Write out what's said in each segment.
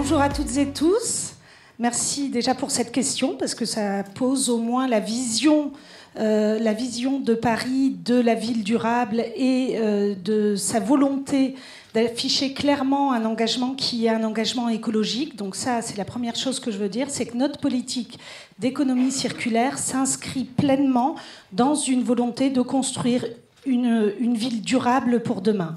Bonjour à toutes et tous. Merci déjà pour cette question, parce que ça pose au moins la vision de Paris, de la ville durable et de sa volonté d'afficher clairement un engagement qui est un engagement écologique. Donc ça, c'est la première chose que je veux dire, c'est que notre politique d'économie circulaire s'inscrit pleinement dans une volonté de construire une ville durable pour demain.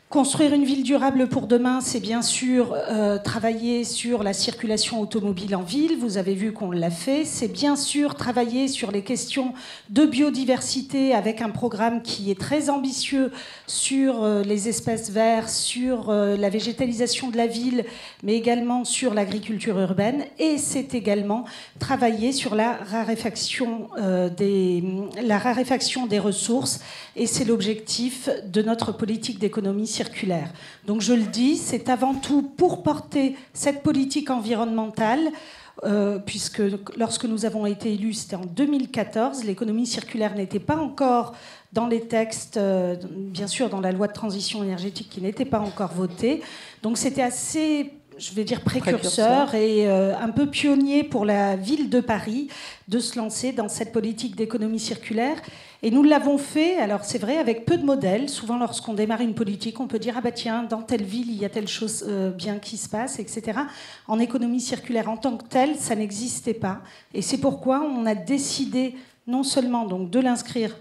Construire une ville durable pour demain, c'est bien sûr travailler sur la circulation automobile en ville. Vous avez vu qu'on l'a fait. C'est bien sûr travailler sur les questions de biodiversité avec un programme qui est très ambitieux sur les espaces verts, sur la végétalisation de la ville, mais également sur l'agriculture urbaine. Et c'est également travailler sur la raréfaction des ressources. Et c'est l'objectif de notre politique d'économie circulaire. Donc je le dis, c'est avant tout pour porter cette politique environnementale, puisque lorsque nous avons été élus, c'était en 2014, l'économie circulaire n'était pas encore dans les textes, bien sûr dans la loi de transition énergétique qui n'était pas encore votée. Donc c'était assez, je vais dire, précurseur et un peu pionnier pour la ville de Paris de se lancer dans cette politique d'économie circulaire. Et nous l'avons fait, alors c'est vrai, avec peu de modèles. Souvent, lorsqu'on démarre une politique, on peut dire « Ah bah tiens, dans telle ville, il y a telle chose bien qui se passe, etc. » En économie circulaire, en tant que telle, ça n'existait pas. Et c'est pourquoi on a décidé non seulement donc, de l'inscrire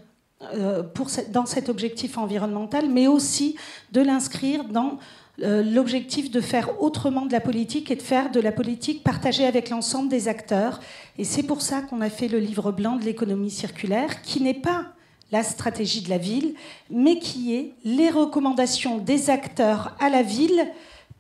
dans cet objectif environnemental, mais aussi de l'inscrire dans l'objectif de faire autrement de la politique et de faire de la politique partagée avec l'ensemble des acteurs. Et c'est pour ça qu'on a fait le livre blanc de l'économie circulaire, qui n'est pas la stratégie de la ville, mais qui est les recommandations des acteurs à la ville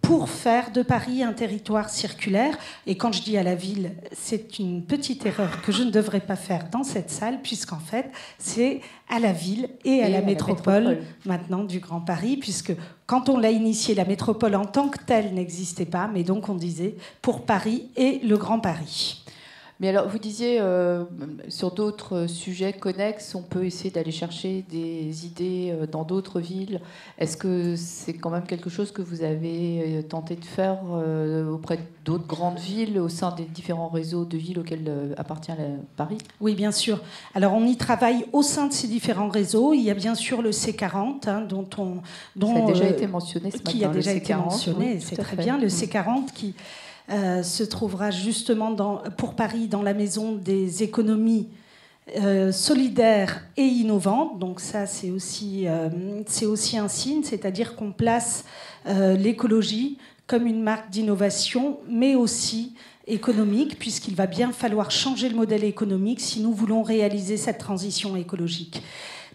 pour faire de Paris un territoire circulaire. Et quand je dis à la ville, c'est une petite erreur que je ne devrais pas faire dans cette salle, puisqu'en fait, c'est à la ville et à la métropole maintenant du Grand Paris, puisque quand on l'a initié, la métropole en tant que telle n'existait pas, mais donc on disait pour Paris et le Grand Paris. Mais alors, vous disiez, sur d'autres sujets connexes, on peut essayer d'aller chercher des idées dans d'autres villes. Est-ce que c'est quand même quelque chose que vous avez tenté de faire auprès d'autres grandes villes, au sein des différents réseaux de villes auxquels appartient Paris ? Oui, bien sûr. Alors, on y travaille au sein de ces différents réseaux. Il y a bien sûr le C40, hein, dont ça a déjà été mentionné ce matin. Qui a déjà été mentionné, oui, c'est très bien. Le C40 qui se trouvera justement pour Paris dans la maison des économies solidaires et innovantes. Donc ça, c'est aussi un signe, c'est-à-dire qu'on place l'écologie comme une marque d'innovation, mais aussi économique, puisqu'il va bien falloir changer le modèle économique si nous voulons réaliser cette transition écologique.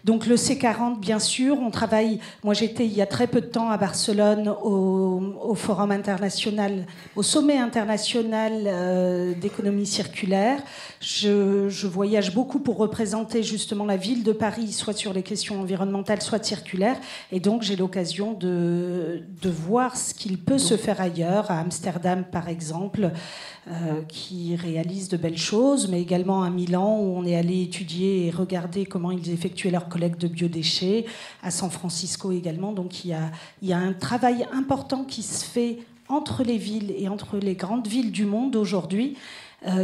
Donc le C40, bien sûr, on travaille. Moi, j'étais il y a très peu de temps à Barcelone au Forum international, au sommet international d'économie circulaire. Je voyage beaucoup pour représenter justement la ville de Paris, soit sur les questions environnementales, soit circulaires. Et donc, j'ai l'occasion de voir ce qu'il peut se faire ailleurs, à Amsterdam, par exemple, qui réalise de belles choses, mais également à Milan, où on est allé étudier et regarder comment ils effectuaient leur collecte de biodéchets, à San Francisco également. Donc il y a un travail important qui se fait entre les villes et entre les grandes villes du monde aujourd'hui,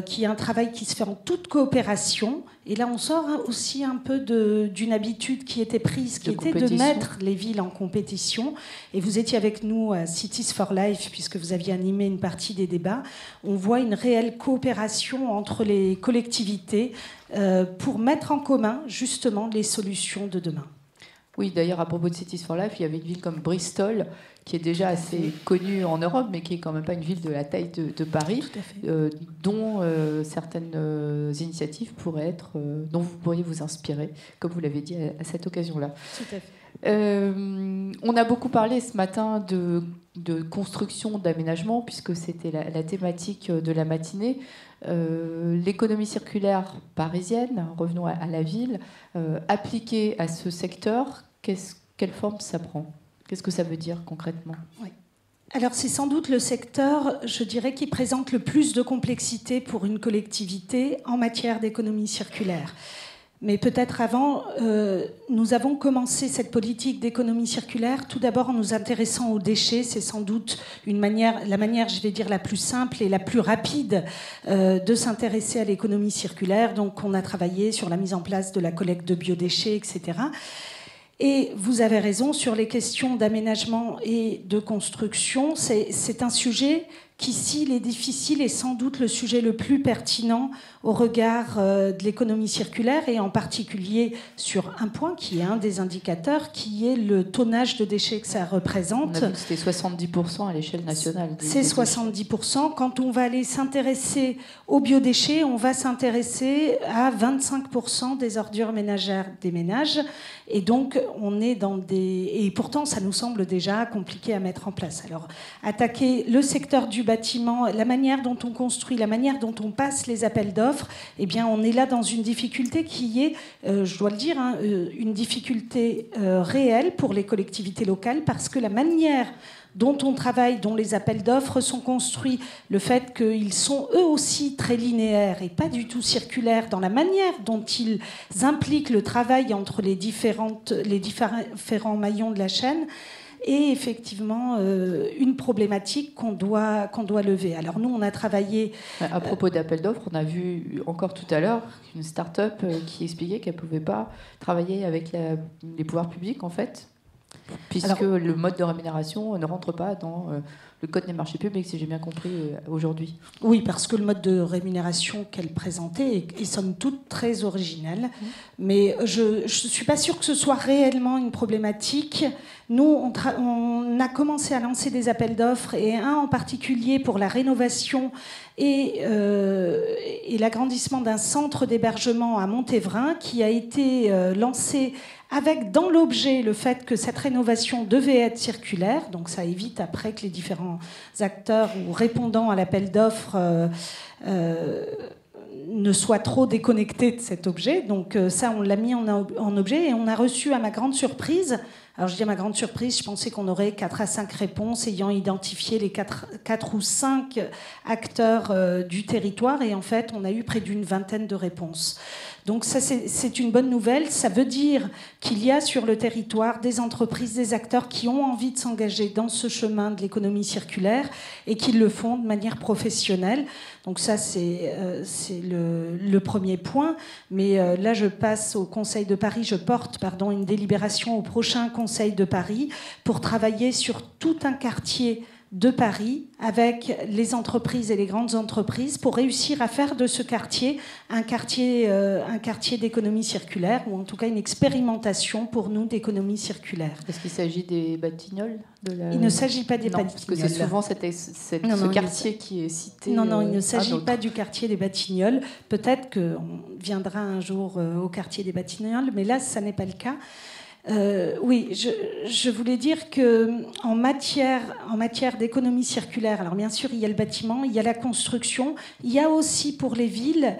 qui est un travail qui se fait en toute coopération. Et là, on sort aussi un peu d'une habitude qui était prise, qui était de mettre les villes en compétition. Et vous étiez avec nous à Cities for Life, puisque vous aviez animé une partie des débats. On voit une réelle coopération entre les collectivités pour mettre en commun, justement, les solutions de demain. Oui, d'ailleurs, à propos de Cities for Life, il y avait une ville comme Bristol, qui est déjà assez connue en Europe, mais qui est quand même pas une ville de la taille de Paris, dont certaines initiatives pourraient être, dont vous pourriez vous inspirer, comme vous l'avez dit à cette occasion-là. Tout à fait. On a beaucoup parlé ce matin de construction, d'aménagement, puisque c'était la thématique de la matinée. L'économie circulaire parisienne, revenons à la ville, appliquée à ce secteur, quelle forme ça prend ? Qu'est-ce que ça veut dire concrètement ? Oui. Alors c'est sans doute le secteur, je dirais, qui présente le plus de complexité pour une collectivité en matière d'économie circulaire. Mais peut-être avant, nous avons commencé cette politique d'économie circulaire tout d'abord en nous intéressant aux déchets. C'est sans doute la manière, je vais dire, la plus simple et la plus rapide de s'intéresser à l'économie circulaire. Donc on a travaillé sur la mise en place de la collecte de biodéchets, etc. Et vous avez raison, sur les questions d'aménagement et de construction, c'est un sujet qui, s'il est difficile, est sans doute le sujet le plus pertinent au regard de l'économie circulaire, et en particulier sur un point qui est un des indicateurs, qui est le tonnage de déchets que ça représente. On a vu que c'était 70% à l'échelle nationale. C'est 70%. Quand on va aller s'intéresser aux biodéchets, on va s'intéresser à 25% des ordures ménagères des ménages. Et donc, on est dans des... Et pourtant, ça nous semble déjà compliqué à mettre en place. Alors, attaquer le secteur du bâtiment, la manière dont on construit, la manière dont on passe les appels d'offres, eh bien, on est là dans une difficulté qui est, je dois le dire, une difficulté réelle pour les collectivités locales, parce que la manière dont on travaille, dont les appels d'offres sont construits, le fait qu'ils sont eux aussi très linéaires et pas du tout circulaires dans la manière dont ils impliquent le travail entre les différents maillons de la chaîne, est effectivement une problématique qu'on doit lever. Alors nous, on a travaillé... À propos d'appels d'offres, on a vu encore tout à l'heure une start-up qui expliquait qu'elle ne pouvait pas travailler avec les pouvoirs publics, en fait, puisque le mode de rémunération ne rentre pas dans le code des marchés publics, si j'ai bien compris aujourd'hui. Oui, parce que le mode de rémunération qu'elle présentait est somme toute très original. Mais je ne suis pas sûre que ce soit réellement une problématique. Nous, on a commencé à lancer des appels d'offres, et un en particulier pour la rénovation et l'agrandissement d'un centre d'hébergement à Montévrain, qui a été lancé avec dans l'objet le fait que cette rénovation devait être circulaire. Donc ça évite après que les différents acteurs ou répondants à l'appel d'offres ne soient trop déconnectés de cet objet. Donc ça, on l'a mis en objet, et on a reçu, à ma grande surprise, alors je dis à ma grande surprise, je pensais qu'on aurait 4 à 5 réponses ayant identifié les 4 ou 5 acteurs du territoire, et en fait on a eu près d'une vingtaine de réponses. Donc ça, c'est une bonne nouvelle. Ça veut dire qu'il y a sur le territoire des entreprises, des acteurs qui ont envie de s'engager dans ce chemin de l'économie circulaire, et qui le font de manière professionnelle. Donc ça, c'est le premier point. Mais là, je passe au Conseil de Paris, je porte une délibération au prochain Conseil de Paris pour travailler sur tout un quartier de Paris avec les entreprises et les grandes entreprises pour réussir à faire de ce quartier un quartier d'économie circulaire, ou en tout cas une expérimentation pour nous d'économie circulaire. Est-ce qu'il s'agit des Batignolles Il ne s'agit pas des Batignolles. Parce que c'est souvent ce quartier qui est cité. Non, il ne s'agit pas du quartier des Batignolles. Peut-être qu'on viendra un jour au quartier des Batignolles, mais là, ça n'est pas le cas. Oui, je voulais dire qu'en matière d'économie circulaire, alors bien sûr, il y a le bâtiment, il y a la construction, il y a aussi pour les villes,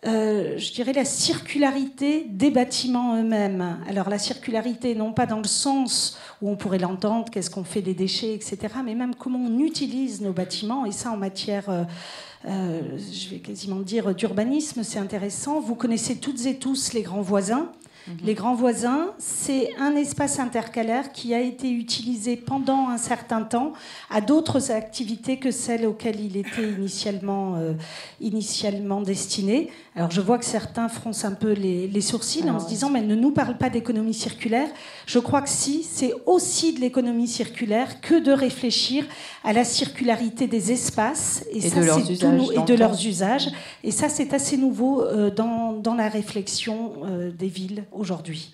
je dirais, la circularité des bâtiments eux-mêmes. Alors la circularité, non pas dans le sens où on pourrait l'entendre, qu'est-ce qu'on fait des déchets, etc., mais même comment on utilise nos bâtiments, et ça en matière... je vais quasiment dire d'urbanisme, c'est intéressant. Vous connaissez toutes et tous les grands voisins. Les grands voisins, c'est un espace intercalaire qui a été utilisé pendant un certain temps à d'autres activités que celles auxquelles il était initialement destiné. Alors je vois que certains froncent un peu les sourcils en se disant mais ne nous parle pas d'économie circulaire. Je crois que si, c'est aussi de l'économie circulaire que de réfléchir à la circularité des espaces et de leurs usages. Et ça, c'est assez nouveau dans la réflexion des villes aujourd'hui.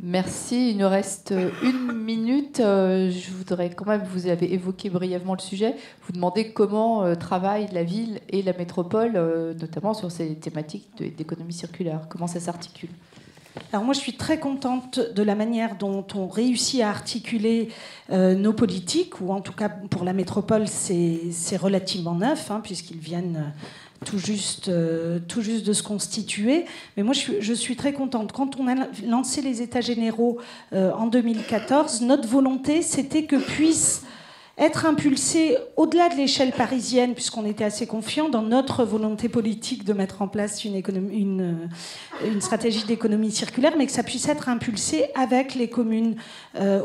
Merci. Il nous reste 1 minute. Je voudrais quand même, vous avez évoqué brièvement le sujet, vous demander comment travaillent la ville et la métropole, notamment sur ces thématiques d'économie circulaire. Comment ça s'articule ? Alors moi, je suis très contente de la manière dont on réussit à articuler nos politiques, ou en tout cas pour la métropole, c'est relativement neuf, puisqu'ils viennent... tout juste de se constituer. Mais moi, je suis très contente. Quand on a lancé les États généraux en 2014, notre volonté, c'était que puissent être impulsé au-delà de l'échelle parisienne, puisqu'on était assez confiant dans notre volonté politique de mettre en place une stratégie d'économie circulaire, mais que ça puisse être impulsé avec les communes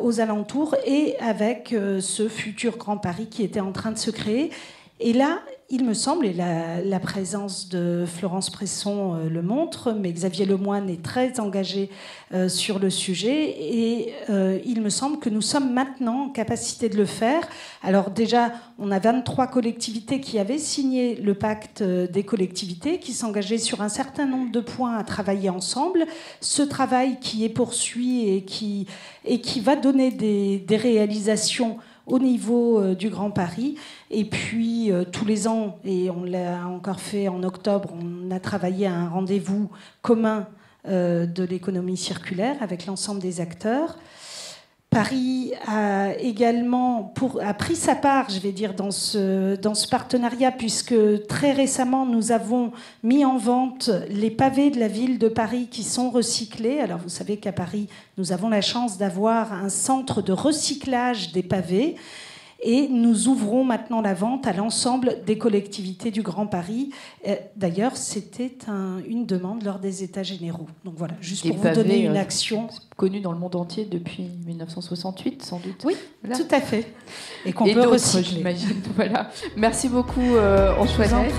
aux alentours et avec ce futur Grand Paris qui était en train de se créer. Et là, il me semble, et la présence de Florence Presson le montre, mais Xavier Lemoine est très engagé sur le sujet, et il me semble que nous sommes maintenant en capacité de le faire. Alors déjà, on a 23 collectivités qui avaient signé le pacte des collectivités, qui s'engageaient sur un certain nombre de points à travailler ensemble. Ce travail qui est poursuivi et qui va donner des réalisations au niveau du Grand Paris. Et puis, tous les ans, et on l'a encore fait en octobre, on a travaillé à un rendez-vous commun de l'économie circulaire avec l'ensemble des acteurs. Paris a également pris sa part, je vais dire, dans ce partenariat, puisque très récemment, nous avons mis en vente les pavés de la ville de Paris qui sont recyclés. Alors, vous savez qu'à Paris, nous avons la chance d'avoir un centre de recyclage des pavés. Et nous ouvrons maintenant la vente à l'ensemble des collectivités du Grand Paris. D'ailleurs, c'était une demande lors des États généraux. Donc voilà, juste pour vous donner une action. Connue dans le monde entier depuis 1968, sans doute. Oui, voilà. Tout à fait. Et qu'on peut recycler. J'imagine. Voilà. Merci beaucoup, Antoinette.